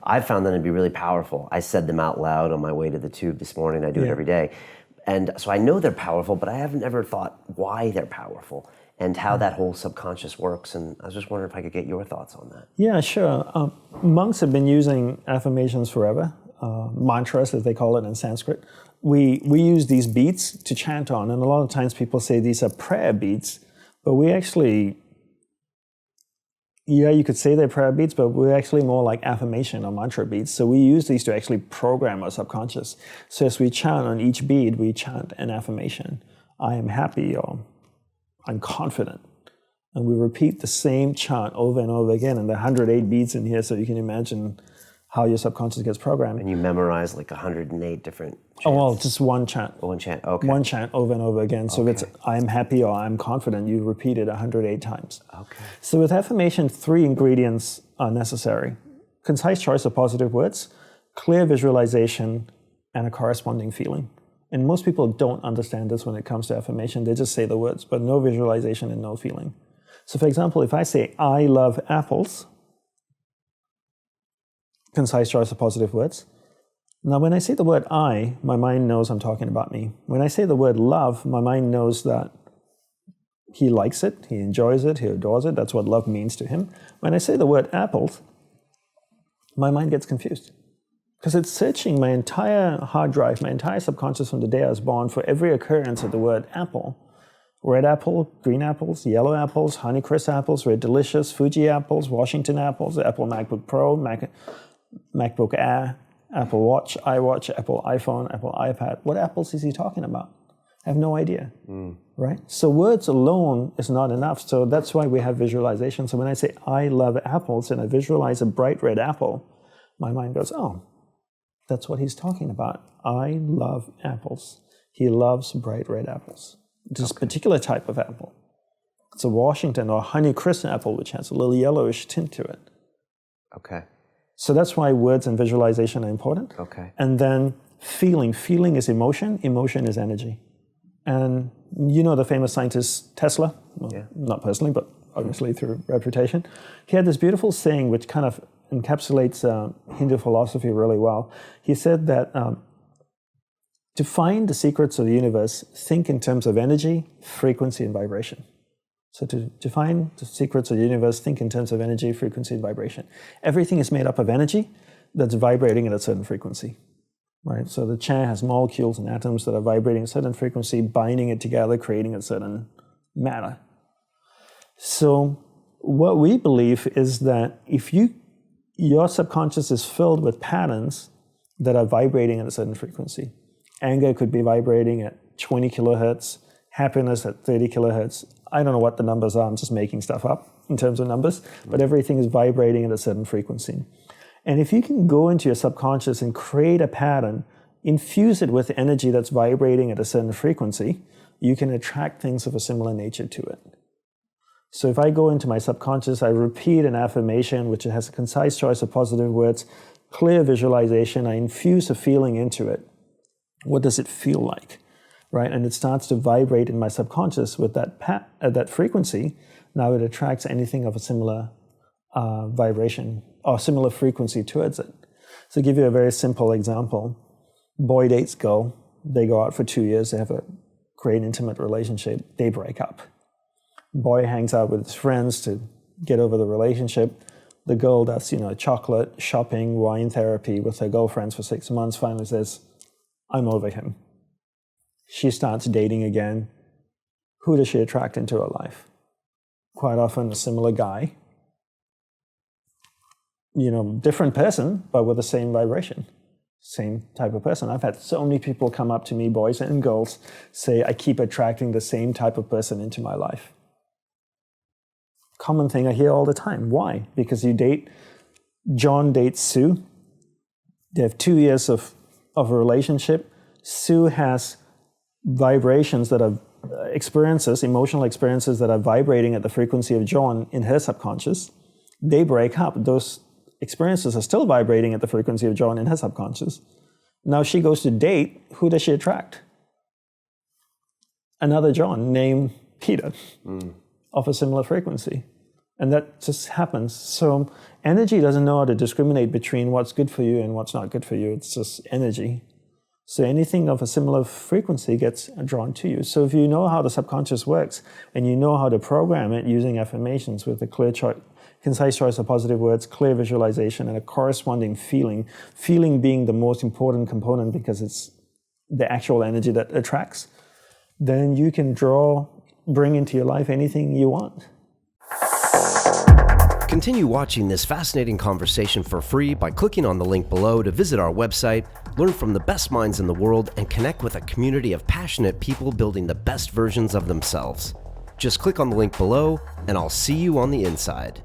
I found them to be really powerful. I said them out loud on my way to the tube this morning. I do it every day. And so I know they're powerful, but I haven't ever thought why they're powerful and how that whole subconscious works. And I was just wondering if I could get your thoughts on that. Yeah, sure. Monks have been using affirmations forever, mantras as they call it in Sanskrit. We use these beats to chant on, and a lot of times people say these are prayer beats, but we actually, yeah, you could say they're prayer beats, but we're actually more like affirmation or mantra beats. So we use these to actually program our subconscious. So as we chant on each beat, we chant an affirmation. I am happy, or I'm confident. And we repeat the same chant over and over again. And there are 108 beats in here, so you can imagine how your subconscious gets programmed. And you memorize like 108 different chants? Oh, well, just one chant. One chant, okay. One chant over and over again. So if it's I'm happy or I'm confident, you repeat it 108 times. Okay. So with affirmation, 3 ingredients are necessary. Concise choice of positive words, clear visualization, and a corresponding feeling. And most people don't understand this when it comes to affirmation. They just say the words, but no visualization and no feeling. So for example, if I say, I love apples, concise choice of positive words. Now, when I say the word I, my mind knows I'm talking about me. When I say the word love, my mind knows that he likes it, he enjoys it, he adores it. That's what love means to him. When I say the word apples, my mind gets confused because it's searching my entire hard drive, my entire subconscious from the day I was born for every occurrence of the word apple. Red apple, green apples, yellow apples, Honeycrisp apples, Red Delicious, Fuji apples, Washington apples, Apple MacBook Pro, MacBook Air, Apple Watch, iWatch, Apple iPhone, Apple iPad. What apples is he talking about? I have no idea, right? So words alone is not enough. So that's why we have visualization. So when I say, I love apples, and I visualize a bright red apple, my mind goes, oh, that's what he's talking about. I love apples. He loves bright red apples. This particular type of apple. It's a Washington or Honeycrisp apple, which has a little yellowish tint to it. Okay. So that's why words and visualization are important. Okay. And then feeling. Feeling is emotion. Emotion is energy. And you know the famous scientist Tesla? Well, not personally, but obviously through reputation. He had this beautiful saying which kind of encapsulates Hindu philosophy really well. He said that to find the secrets of the universe, think in terms of energy, frequency, and vibration. So to find the secrets of the universe, think in terms of energy, frequency, and vibration. Everything is made up of energy that's vibrating at a certain frequency, right? So the chair has molecules and atoms that are vibrating at a certain frequency, binding it together, creating a certain matter. So what we believe is that if your subconscious is filled with patterns that are vibrating at a certain frequency, anger could be vibrating at 20 kilohertz, happiness at 30 kilohertz. I don't know what the numbers are, I'm just making stuff up in terms of numbers, but everything is vibrating at a certain frequency. And if you can go into your subconscious and create a pattern, infuse it with energy that's vibrating at a certain frequency, you can attract things of a similar nature to it. So if I go into my subconscious, I repeat an affirmation which has a concise choice of positive words, clear visualization, I infuse a feeling into it. What does it feel like, right? And it starts to vibrate in my subconscious with that frequency. Now it attracts anything of a similar vibration or similar frequency towards it. So to give you a very simple example, boy dates girl, they go out for 2 years, they have a great intimate relationship, they break up. Boy hangs out with his friends to get over the relationship. The girl does, chocolate, shopping, wine therapy with her girlfriends for 6 months, finally says, I'm over him. She starts dating again. Who does she attract into her life? Quite often a similar guy. Different person, but with the same vibration. Same type of person. I've had so many people come up to me, boys and girls, say, I keep attracting the same type of person into my life. Common thing I hear all the time. Why? Because John dates Sue. They have 2 years of a relationship. Sue has vibrations that are emotional experiences that are vibrating at the frequency of John in her subconscious. They break up. Those experiences are still vibrating at the frequency of John in her subconscious. Now she goes to date. Who does she attract? Another John named Peter of a similar frequency. And that just happens. So energy doesn't know how to discriminate between what's good for you and what's not good for you. It's just energy. So anything of a similar frequency gets drawn to you. So if you know how the subconscious works and you know how to program it using affirmations with a clear concise choice of positive words, clear visualization, and a corresponding feeling, feeling being the most important component because it's the actual energy that attracts, then you can bring into your life anything you want. Continue watching this fascinating conversation for free by clicking on the link below to visit our website, learn from the best minds in the world, and connect with a community of passionate people building the best versions of themselves. Just click on the link below, and I'll see you on the inside.